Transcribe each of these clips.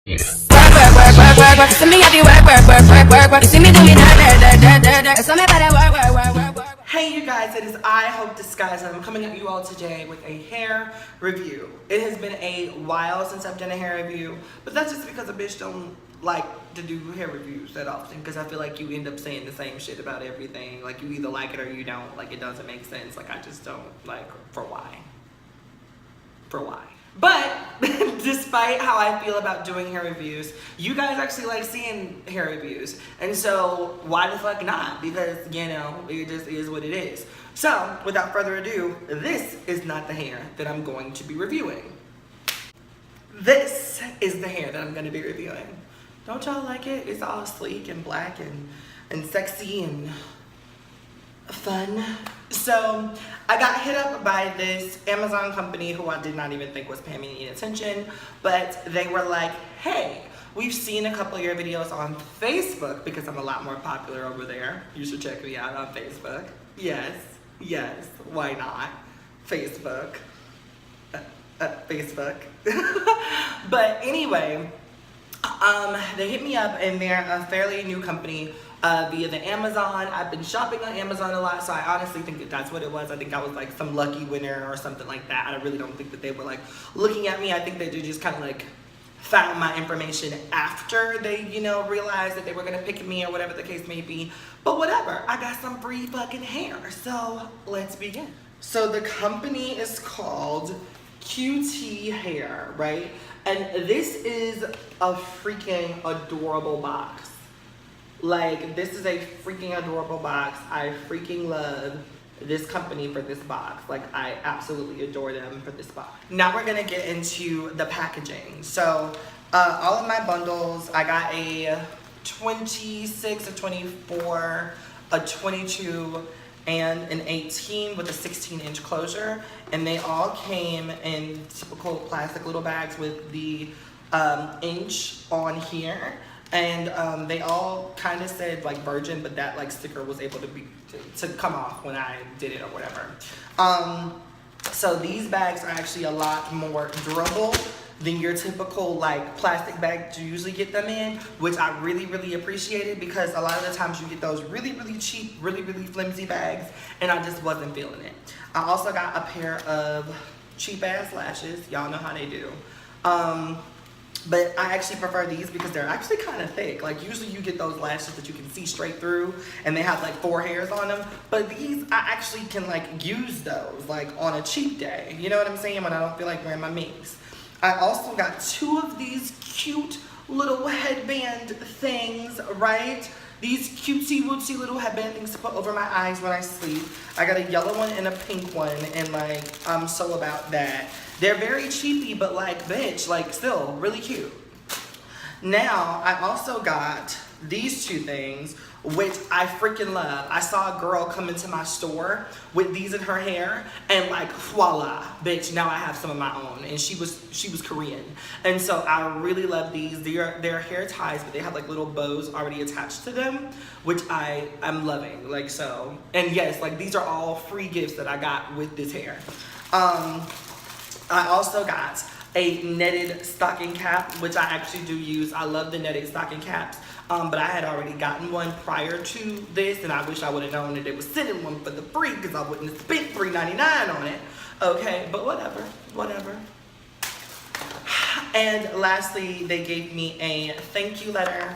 Work, work. See me, I do work. You see me doing that. So me better work. Hey you guys, it is I, Hope Disguise, and I'm coming at you all today with a hair review. It has been a while since I've done a hair review, but that's just because a bitch don't like to do hair reviews that often, because I feel like you end up saying the same shit about everything. Like, you either like it or you don't. Like, it doesn't make sense. Like, I just don't like, for why? But despite how I feel about doing hair reviews, you guys actually like seeing hair reviews. And so why the fuck not? Because, you know, it just is what it is. So without further ado, this is not the hair that I'm going to be reviewing. This is the hair that I'm going to be reviewing. Don't y'all like it? It's all sleek and black and sexy and fun. So I got hit up by this Amazon company who I did not even think was paying me any attention, but they were like, hey, we've seen a couple of your videos on Facebook, because I'm a lot more popular over there. You should check me out on Facebook. Yes, why not? Facebook. Facebook. But anyway, they hit me up, and they're a fairly new company via the Amazon. I've been shopping on Amazon a lot, so I honestly think that that's what it was. I think I was like some lucky winner or something like that. I really don't think that they were like looking at me. I think they just kind of like found my information after they, you know, realized that they were gonna pick me or whatever the case may be. But whatever, I got some free fucking hair, so let's begin. So the company is called QT Hair, right? And this is a freaking adorable box. Like, this is a freaking adorable box. I freaking love this company for this box. Like, I absolutely adore them for this box. Now we're gonna get into the packaging. So, all of my bundles, I got a 26, a 24, a 22, and an 18 with a 16-inch closure. And they all came in typical plastic little bags with the inch on here. And they all kind of said like virgin, but that like sticker was able to come off when I did it or whatever. So these bags are actually a lot more durable than your typical like plastic bag you usually get them in, which I really appreciated, because a lot of the times you get those really cheap, really flimsy bags, and I just wasn't feeling it. I also got a pair of cheap ass lashes. Y'all know how they do. But I actually prefer these because they're actually kind of thick. Like, usually you get those lashes that you can see straight through and they have like 4 hairs on them. But these, I actually can like use those like on a cheap day. You know what I'm saying? When I don't feel like wearing my minks. I also got 2 of these cute little headband things, right? These cutesy wootsy little headband things to put over my eyes when I sleep. I got a yellow one and a pink one, and like, I'm so about that. They're very cheapy, but like, bitch, like still really cute. Now, I also got these 2 things, which I freaking love. I saw a girl come into my store with these in her hair, and like, voila, bitch, now I have some of my own. And she was Korean. And so I really love these. They're hair ties, but they have like little bows already attached to them, which I'm loving, like so. And yes, like these are all free gifts that I got with this hair. I also got a netted stocking cap, which I actually do use. I love the netted stocking caps. But I had already gotten one prior to this, and I wish I would have known that they were sending one for the free, because I wouldn't have spent $3.99 on it. Okay, but whatever. And lastly, they gave me a thank you letter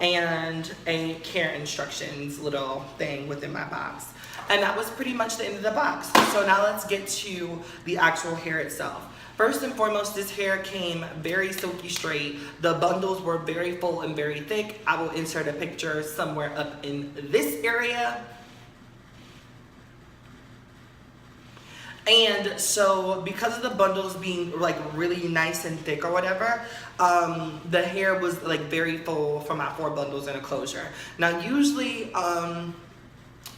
and a care instructions little thing within my box. And that was pretty much the end of the box. So now let's get to the actual hair itself. First and foremost, this hair came very silky straight. The bundles were very full and very thick. I will insert a picture somewhere up in this area. And so because of the bundles being like really nice and thick or whatever, the hair was like very full for my 4 bundles and a closure. Now usually,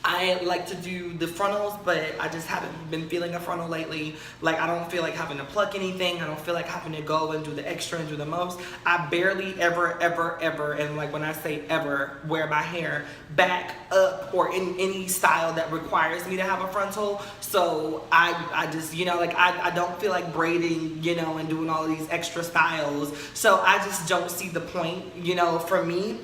I like to do the frontals, but I just haven't been feeling a frontal lately. Like, I don't feel like having to pluck anything. I don't feel like having to go and do the extra and do the most. I barely ever, and like when I say ever, wear my hair back up or in any style that requires me to have a frontal. So I just, you know, like I don't feel like braiding, you know, and doing all of these extra styles. So I just don't see the point, you know, for me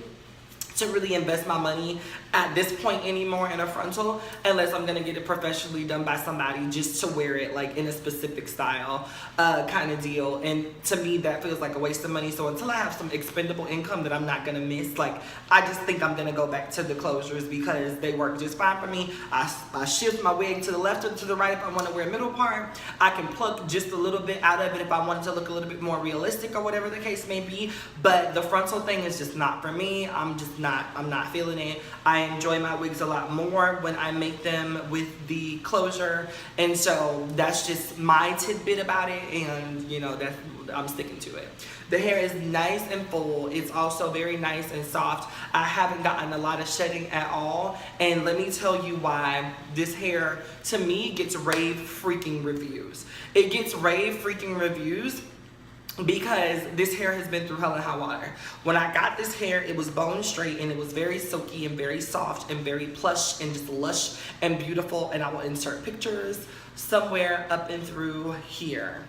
to really invest my money at this point anymore in a frontal, unless I'm gonna get it professionally done by somebody just to wear it like in a specific style kind of deal. And to me, that feels like a waste of money. So until I have some expendable income that I'm not gonna miss, like, I just think I'm gonna go back to the closures because they work just fine for me. I shift my wig to the left or to the right if I want to wear a middle part. I can pluck just a little bit out of it if I wanted to look a little bit more realistic or whatever the case may be. But the frontal thing is just not for me. I'm not feeling it. I enjoy my wigs a lot more when I make them with the closure, and so that's just my tidbit about it, and you know, I'm sticking to it. The hair is nice and full. It's also very nice and soft. I haven't gotten a lot of shedding at all, and let me tell you why this hair, to me, gets rave freaking reviews. It gets rave freaking reviews because this hair has been through hell and high water. When I got this hair, it was bone straight and it was very silky and very soft and very plush and just lush and beautiful, and I will insert pictures somewhere up and through here.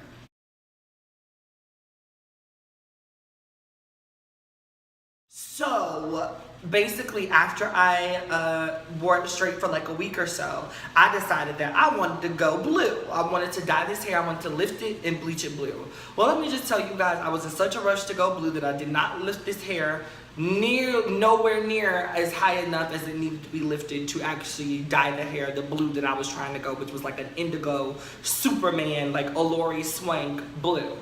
So basically, after I wore it straight for like a week or so, I decided that I wanted to go blue. I wanted to dye this hair. I wanted to lift it and bleach it blue. Well, let me just tell you guys, I was in such a rush to go blue that I did not lift this hair nowhere near as high enough as it needed to be lifted to actually dye the hair the blue that I was trying to go, which was like an indigo Superman, like Olori Swank blue.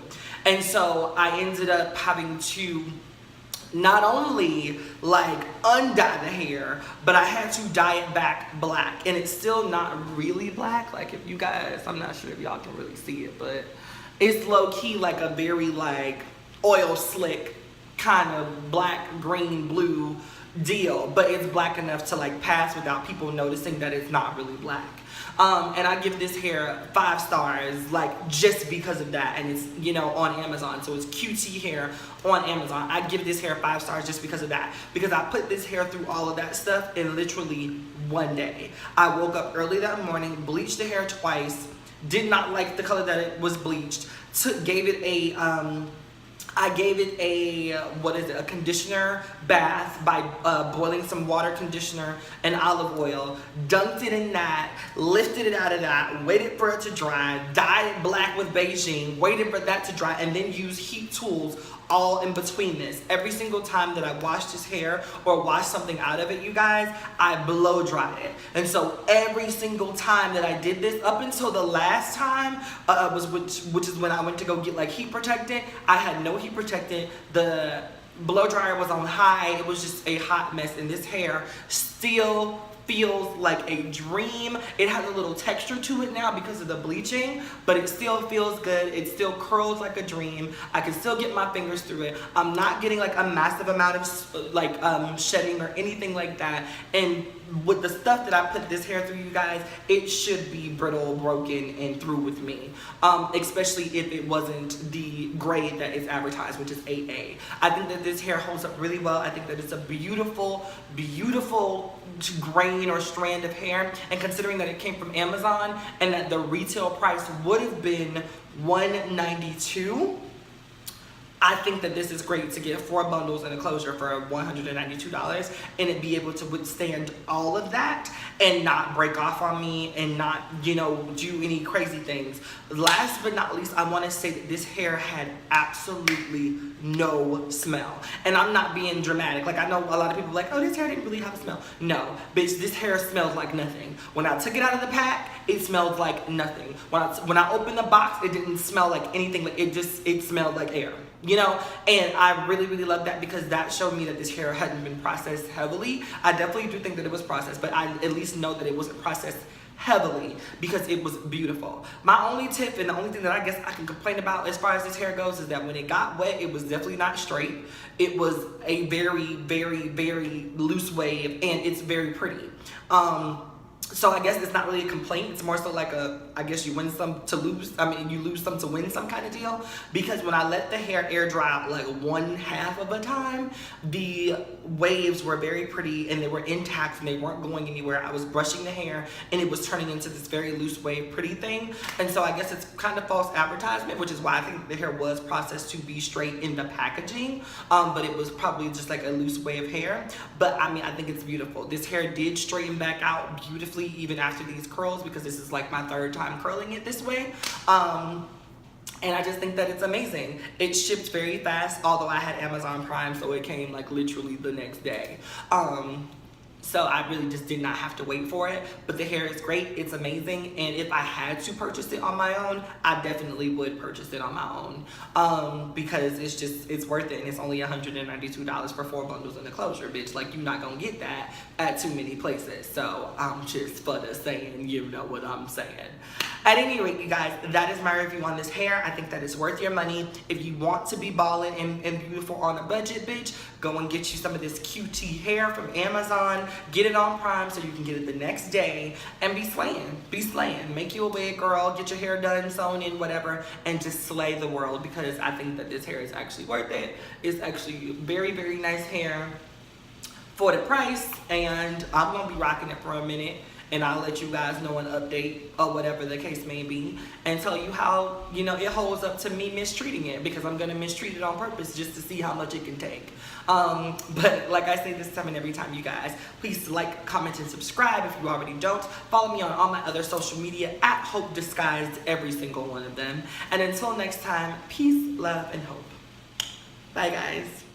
And so I ended up having to not only like undye the hair, but I had to dye it back black, and it's still not really black. Like, if you guys, I'm not sure if y'all can really see it, but it's low-key like a very like oil slick kind of black, green, blue deal, but it's black enough to like pass without people noticing that it's not really black. And I give this hair 5 stars, like, just because of that. And it's, you know, on Amazon. So it's QT hair on Amazon. I give this hair 5 stars just because of that. Because I put this hair through all of that stuff in literally one day. I woke up early that morning, bleached the hair twice, did not like the color that it was bleached, gave it a, I gave it a conditioner bath by boiling some water, conditioner, and olive oil, dunked it in that, lifted it out of that, waited for it to dry, dyed it black with Beijing, waited for that to dry, and then used heat tools all in between this. Every single time that I washed his hair or washed something out of it, you guys, I blow dried it. And so every single time that I did this, up until the last time, which is when I went to go get like heat protectant, I had no heat protectant. The blow dryer was on high. It was just a hot mess, and this hair still feels like a dream. It has a little texture to it now because of the bleaching, but it still feels good. It still curls like a dream. I can still get my fingers through it. I'm not getting like a massive amount of like shedding or anything like that. And with the stuff that I put this hair through, you guys, it should be brittle, broken, and through with me. Especially if it wasn't the grade that is advertised, which is 8A. I think that this hair holds up really well. I think that it's a beautiful, beautiful grain or strand of hair, and considering that it came from Amazon and that the retail price would have been $192, I think that this is great to get 4 bundles and a closure for $192 and it be able to withstand all of that and not break off on me and not, you know, do any crazy things. Last but not least, I want to say that this hair had absolutely no smell. And I'm not being dramatic. Like, I know a lot of people are like, oh, this hair didn't really have a smell. No, bitch, this hair smells like nothing. When I took it out of the pack, it smelled like nothing. When I opened the box, it didn't smell like anything. Like, it smelled like air. You know, and I really, really love that because that showed me that this hair hadn't been processed heavily. I definitely do think that it was processed, but I at least know that it wasn't processed heavily because it was beautiful. My only tip and the only thing that I guess I can complain about as far as this hair goes is that when it got wet, it was definitely not straight. It was a very, very, very loose wave, and it's very pretty. So I guess it's not really a complaint. It's more so like I guess you win some to lose. I mean, you lose some to win some kind of deal. Because when I let the hair air dry out like 1/2 of a time, the waves were very pretty and they were intact and they weren't going anywhere. I was brushing the hair and it was turning into this very loose wave pretty thing. And so I guess it's kind of false advertisement, which is why I think the hair was processed to be straight in the packaging. But it was probably just like a loose wave hair. But I mean, I think it's beautiful. This hair did straighten back out beautifully even after these curls, because this is like my 3rd time curling it this way. And I just think that it's amazing. It shipped very fast, although I had Amazon Prime, so it came like literally the next day. So I really just did not have to wait for it. But the hair is great, it's amazing, and if I had to purchase it on my own, I definitely would purchase it on my own. Because it's worth it, and it's only $192 for 4 bundles and a closure, bitch. Like, you're not gonna get that at too many places. So I'm just for the saying, you know what I'm saying. At any rate, you guys, that is my review on this hair. I think that it's worth your money. If you want to be ballin' and beautiful on a budget, bitch, go and get you some of this QT hair from Amazon. Get it on Prime so you can get it the next day and be slaying. Be slaying. Make you a wig girl, get your hair done, sewn in, whatever, and just slay the world, because I think that this hair is actually worth it. It's actually very, very nice hair for the price, and I'm gonna be rocking it for a minute. And I'll let you guys know an update or whatever the case may be, and tell you how, you know, it holds up to me mistreating it, because I'm gonna mistreat it on purpose just to see how much it can take. But like I say this time and every time, you guys, please like, comment, and subscribe if you already don't. Follow me on all my other social media at Hope Disguised, every single one of them. And until next time, peace, love, and hope. Bye, guys.